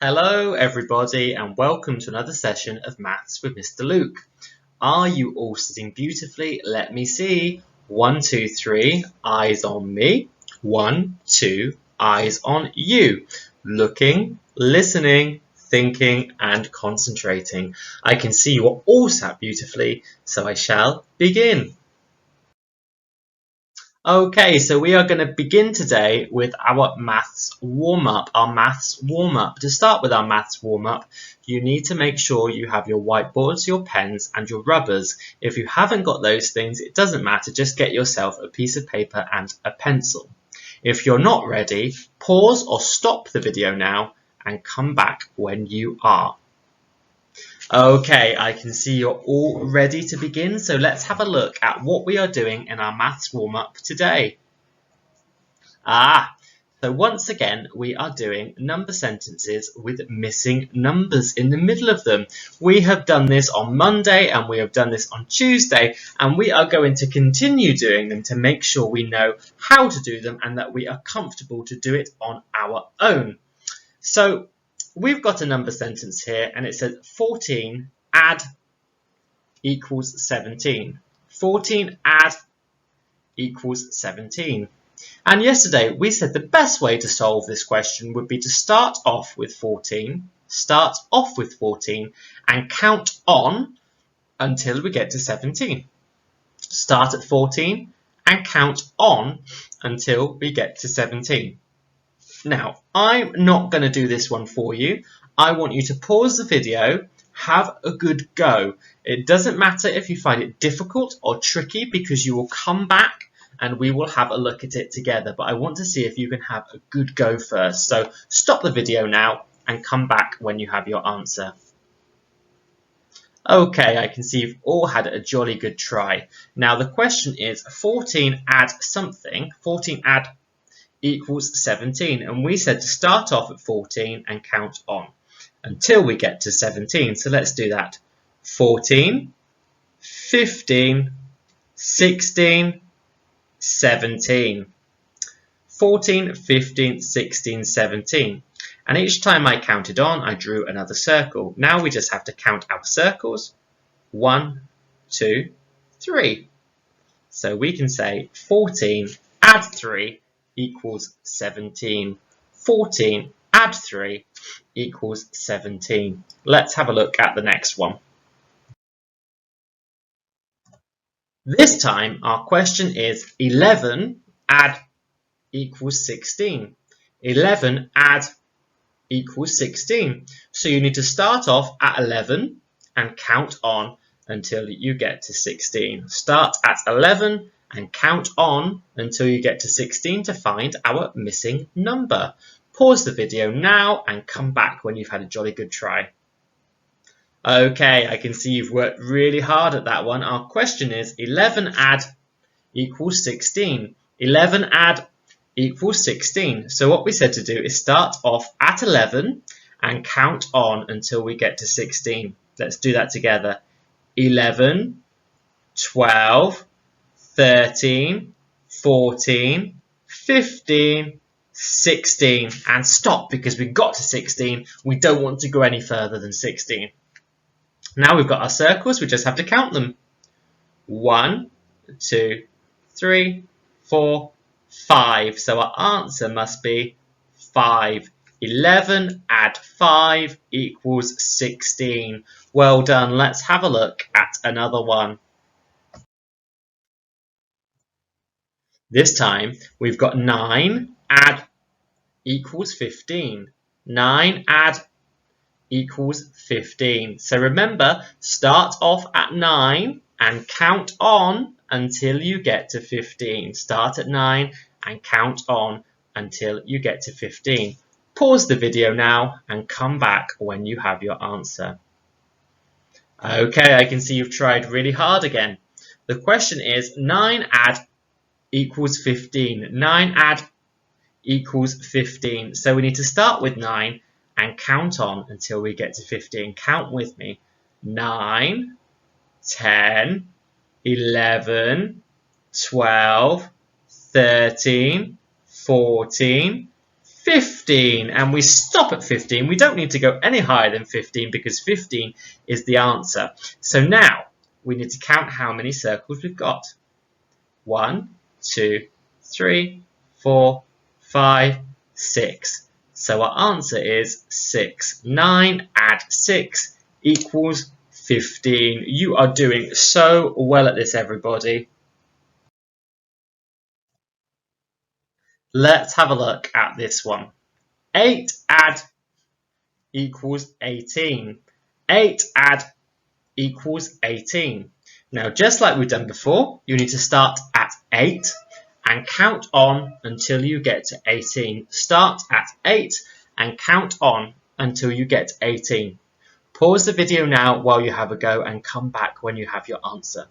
Hello everybody and welcome to another session of Maths with Mr. Luke. Are you all sitting beautifully? Let me see. 1, 2, 3, eyes on me. 1, 2, eyes on you. Looking, listening, thinking and concentrating. I can see you are all sat beautifully, so I shall begin. Okay, so we are going to begin today with our maths warm-up, To start with our maths warm-up, you need to make sure you have your whiteboards, your pens and your rubbers. If you haven't got those things, it doesn't matter, just get yourself a piece of paper and a pencil. If you're not ready, pause or stop the video now and come back when you are. Okay, I can see you're all ready to begin, so let's have a look at what we are doing in our maths warm-up today. So once again, we are doing number sentences with missing numbers in the middle of them. We have done this on Monday and we have done this on Tuesday, and we are going to continue doing them to make sure we know how to do them and that we are comfortable to do it on our own. So we've got a number sentence here and it says 14 add equals 17. 14 add equals 17. And yesterday we said the best way to solve this question would be to start off with 14 and count on until we get to 17. Start at 14 and count on until we get to 17. Now, I'm not going to do this one for you. I want you to pause the video, have a good go. It doesn't matter if you find it difficult or tricky because you will come back and we will have a look at it together. But I want to see if you can have a good go first. So stop the video now and come back when you have your answer. Okay, I can see you've all had a jolly good try. Now the question is 14 add something, 14 add equals 17, and we said to start off at 14 and count on until we get to 17. So let's do that. 14, 15, 16, 17. 14, 15, 16, 17. And each time I counted on, I drew another circle. Now we just have to count our circles. 1, 2, 3. So we can say 14 add 3 equals 17. 14 add 3 equals 17. Let's have a look at the next one. This time our question is 11 add equals 16. 11 add equals 16. So you need to start off at 11 and count on until you get to 16. Start at 11 and count on until you get to 16 to find our missing number. Pause the video now and come back when you've had a jolly good try. Okay, I can see you've worked really hard at that one. Our question is 11 add equals 16. 11 add equals 16. So what we said to do is start off at 11 and count on until we get to 16. Let's do that together. 11, 12, 13, 14, 15, 16, and stop because we got to 16. We don't want to go any further than 16. Now we've got our circles, we just have to count them. 1, 2, 3, 4, 5. So our answer must be 5. 11 add 5 equals 16. Well done. Let's have a look at another one. This time we've got 9 add equals 15. 9 add equals 15. So remember, start off at 9 and count on until you get to 15. Start at 9 and count on until you get to 15. Pause the video now and come back when you have your answer. Okay, I can see you've tried really hard again. The question is 9 add equals 15. 9 add equals 15. So we need to start with 9 and count on until we get to 15. Count with me. 9, 10, 11, 12, 13, 14, 15, and we stop at 15. We don't need to go any higher than 15 because 15 is the answer. So now we need to count how many circles we've got. 1, 2, 3, 4, 5, 6. So our answer is 6. 9 add 6 equals 15. You are doing so well at this, everybody. Let's have a look at this one. 8 add equals 18. 8 add equals 18. Now, just like we've done before, you need to start at 8 and count on until you get to 18. Start at 8 and count on until you get to 18. Pause the video now while you have a go and come back when you have your answer.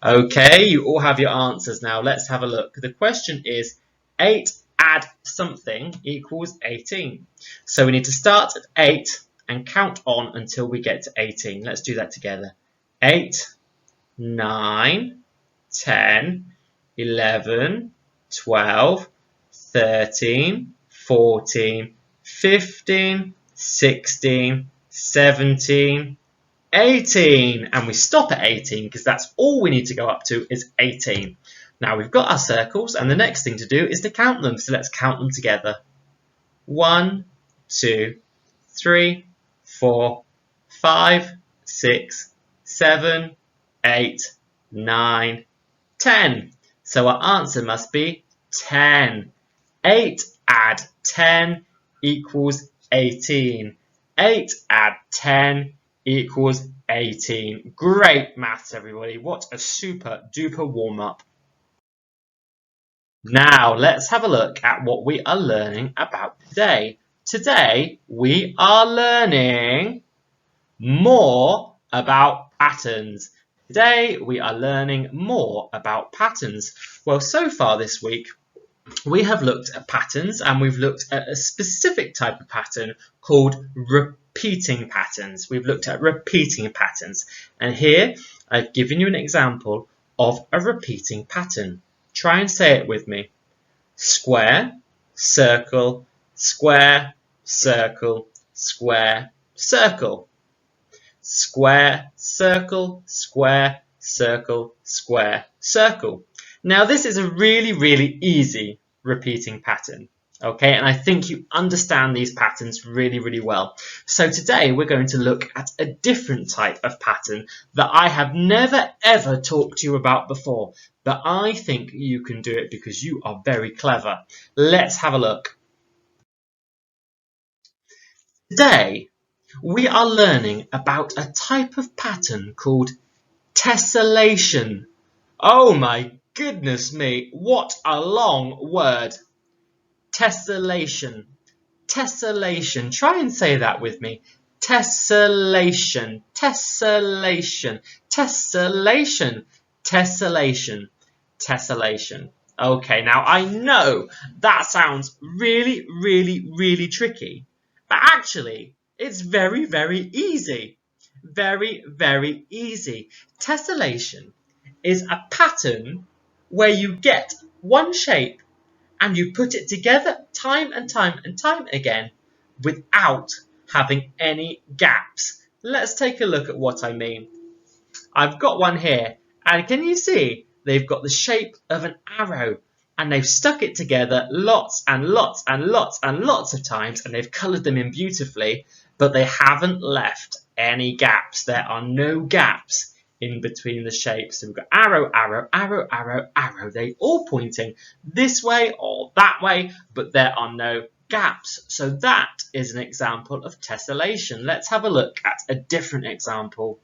Okay, you all have your answers now. Let's have a look. The question is 8 add something equals 18. So we need to start at 8 and count on until we get to 18. Let's do that together. 8, 9, 10, 11, 12, 13, 14, 15, 16, 17, 18, and we stop at 18 because that's all we need to go up to is 18. Now we've got our circles, and the next thing to do is to count them. So let's count them together. 1, 2, 3, 4, 5, 6, 7, 8, 9, 10. So our answer must be 10. 8 add 10 equals 18. 8 add 10 equals 18. Great maths, everybody. What a super duper warm-up. Now, let's have a look at what we are learning about today. Today, we are learning more about patterns. Today, we are learning more about patterns. Well, so far this week, we have looked at patterns, and we've looked at a specific type of pattern called repeating patterns. We've looked at repeating patterns, and here I've given you an example of a repeating pattern. Try and say it with me. Square, circle, square, circle, square, circle. Square, circle, square, circle, square, circle. Now this is a really, really easy repeating pattern. Okay, and I think you understand these patterns really, really well. So today we're going to look at a different type of pattern that I have never ever talked to you about before, but I think you can do it because you are very clever. Let's have a look. Today we are learning about a type of pattern called tessellation. Oh my goodness me, what a long word. Tessellation. Tessellation. Try and say that with me. Tessellation. Tessellation. Tessellation. Tessellation. Tessellation. Okay, now I know that sounds really, really, really tricky, but actually it's very, very easy. Very, very easy. Tessellation is a pattern where you get one shape and you put it together time and time and time again without having any gaps. Let's take a look at what I mean. I've got one here, and can you see they've got the shape of an arrow, and they've stuck it together lots and lots and lots and lots of times, and they've coloured them in beautifully, but they haven't left any gaps. There are no gaps in between the shapes. So we've got arrow, arrow, arrow, arrow, arrow. They're all pointing this way or that way, but there are no gaps. So that is an example of tessellation. Let's have a look at a different example.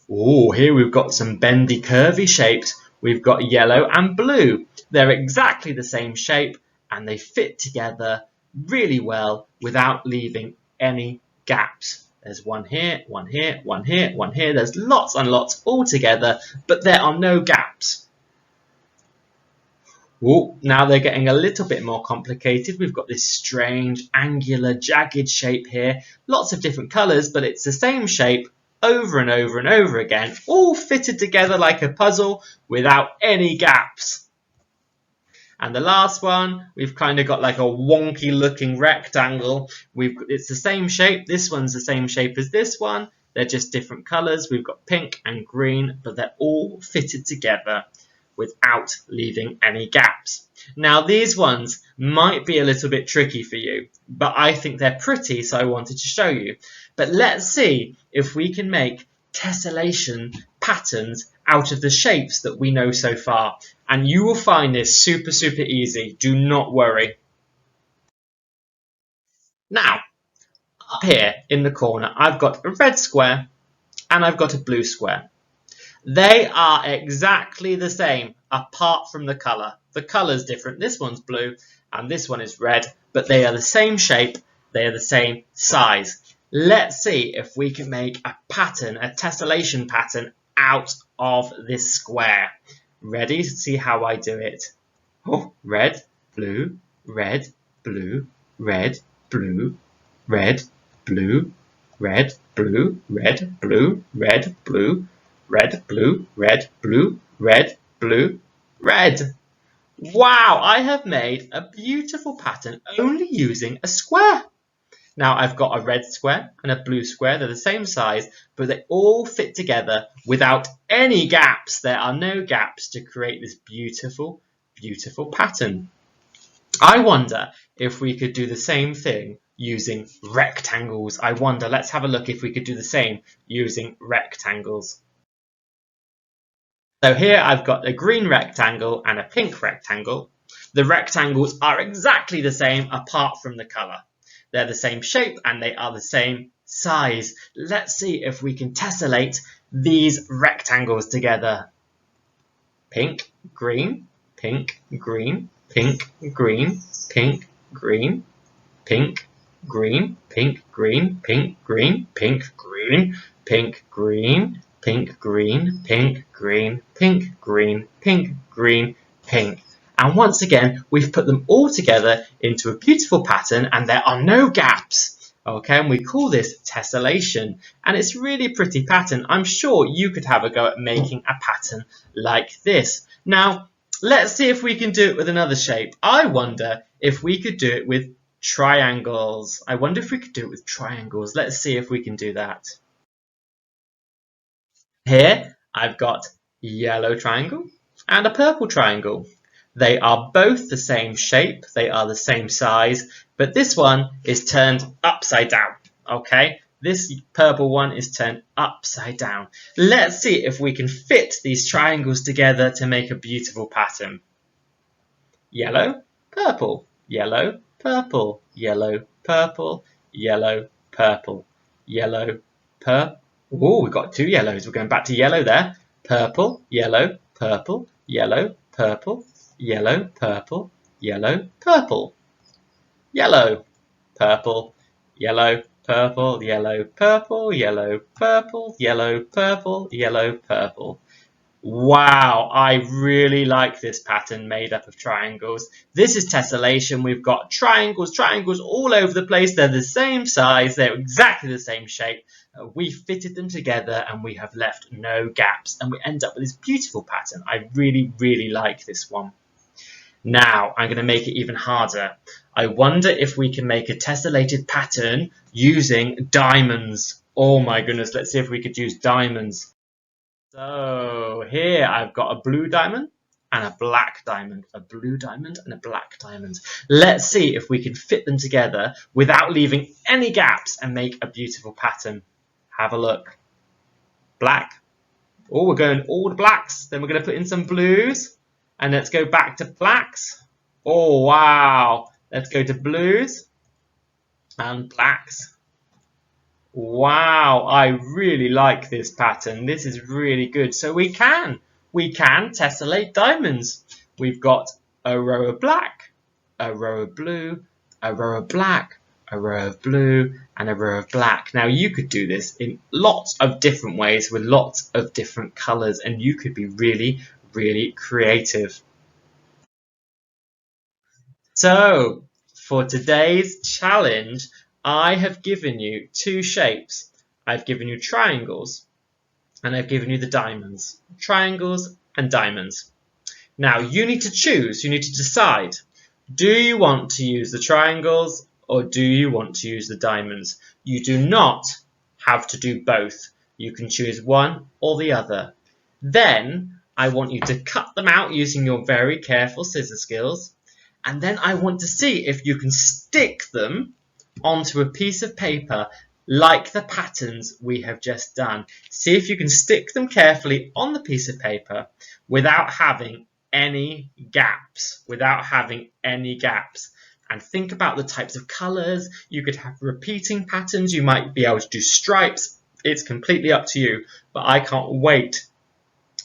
Oh, here we've got some bendy, curvy shapes. We've got yellow and blue. They're exactly the same shape, and they fit together really well without leaving any gaps. There's one here, one here, one here, one here. There's lots and lots all together, but there are no gaps. Ooh, now they're getting a little bit more complicated. We've got this strange, angular, jagged shape here. Lots of different colours, but it's the same shape over and over and over again, all fitted together like a puzzle without any gaps. And the last one, we've kind of got like a wonky looking rectangle. It's the same shape. This one's the same shape as this one. They're just different colors. We've got pink and green, but they're all fitted together without leaving any gaps. Now these ones might be a little bit tricky for you, but I think they're pretty, so I wanted to show you. But let's see if we can make tessellation patterns out of the shapes that we know so far. And you will find this super, super easy. Do not worry. Now, up here in the corner, I've got a red square and I've got a blue square. They are exactly the same, apart from the colour. The colour's different. This one's blue and this one is red, but they are the same shape. They are the same size. Let's see if we can make a pattern, a tessellation pattern, out of this square. Ready to see how I do it? Oh, red, blue, red, blue, red, blue, red, blue, red, blue, red, blue, red, blue, red, blue, red, blue, red, blue, red. Wow, I have made a beautiful pattern only using a square. Now I've got a red square and a blue square. They're the same size, but they all fit together without any gaps. There are no gaps to create this beautiful, beautiful pattern. I wonder if we could do the same thing using rectangles. I wonder, let's have a look if we could do the same using rectangles. So here I've got a green rectangle and a pink rectangle. The rectangles are exactly the same apart from the colour. They're the same shape and they are the same size. Let's see if we can tessellate these rectangles together. Pink, green, pink, green, pink, green, pink, green, pink, green, pink, green, pink, green, pink, green, pink, green, pink, green, pink, green, pink, green, pink, green, pink. And once again, we've put them all together into a beautiful pattern and there are no gaps. Okay, and we call this tessellation. And it's really a pretty pattern. I'm sure you could have a go at making a pattern like this. Now, let's see if we can do it with another shape. I wonder if we could do it with triangles. I wonder if we could do it with triangles. Let's see if we can do that. Here, I've got a yellow triangle and a purple triangle. They are both the same shape, they are the same size, but this one is turned upside down, okay? This purple one is turned upside down. Let's see if we can fit these triangles together to make a beautiful pattern. Yellow, purple, yellow, purple, yellow, purple, yellow, purple, yellow, purple. Oh, we've got two yellows. We're going back to yellow there. Purple, yellow, purple, yellow, purple, yellow, purple, yellow, purple, yellow, purple, yellow, purple, yellow, purple, yellow, purple, yellow, purple, yellow, purple. Wow, I really like this pattern made up of triangles. This is tessellation. We've got triangles all over the place. They're the same size. They're exactly the same shape. We fitted them together and we have left no gaps. And we end up with this beautiful pattern. I really, really like this one. Now, I'm going to make it even harder. I wonder if we can make a tessellated pattern using diamonds. Oh my goodness, let's see if we could use diamonds. So here I've got a blue diamond and a black diamond, a blue diamond and a black diamond. Let's see if we can fit them together without leaving any gaps and make a beautiful pattern. Have a look. Black. Oh, we're going all the blacks. Then we're going to put in some blues. And let's go back to blacks. Oh, wow. Let's go to blues and blacks. Wow, I really like this pattern. This is really good. So we can tessellate diamonds. We've got a row of black, a row of blue, a row of black, a row of blue, and a row of black. Now you could do this in lots of different ways with lots of different colours, and you could be really, really creative. So for today's challenge, I have given you two shapes. I've given you triangles and I've given you the diamonds. Triangles and diamonds. Now you need to choose, you need to decide. Do you want to use the triangles or do you want to use the diamonds? You do not have to do both. You can choose one or the other. Then I want you to cut them out using your very careful scissor skills. And then I want to see if you can stick them onto a piece of paper like the patterns we have just done. See if you can stick them carefully on the piece of paper without having any gaps, and think about the types of colours. You could have repeating patterns, you might be able to do stripes. It's completely up to you, but I can't wait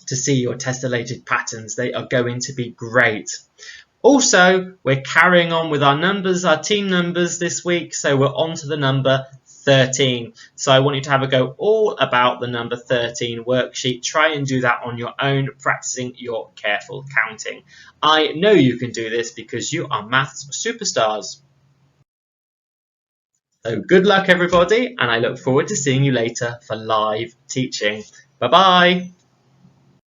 to see your tessellated patterns. They are going to be great. Also, we're carrying on with our numbers, our team numbers this week, so we're on to the number 13. So I want you to have a go all about the number 13 worksheet. Try and do that on your own, practicing your careful counting. I know you can do this because you are maths superstars. So good luck everybody, and I look forward to seeing you later for live teaching. Bye bye.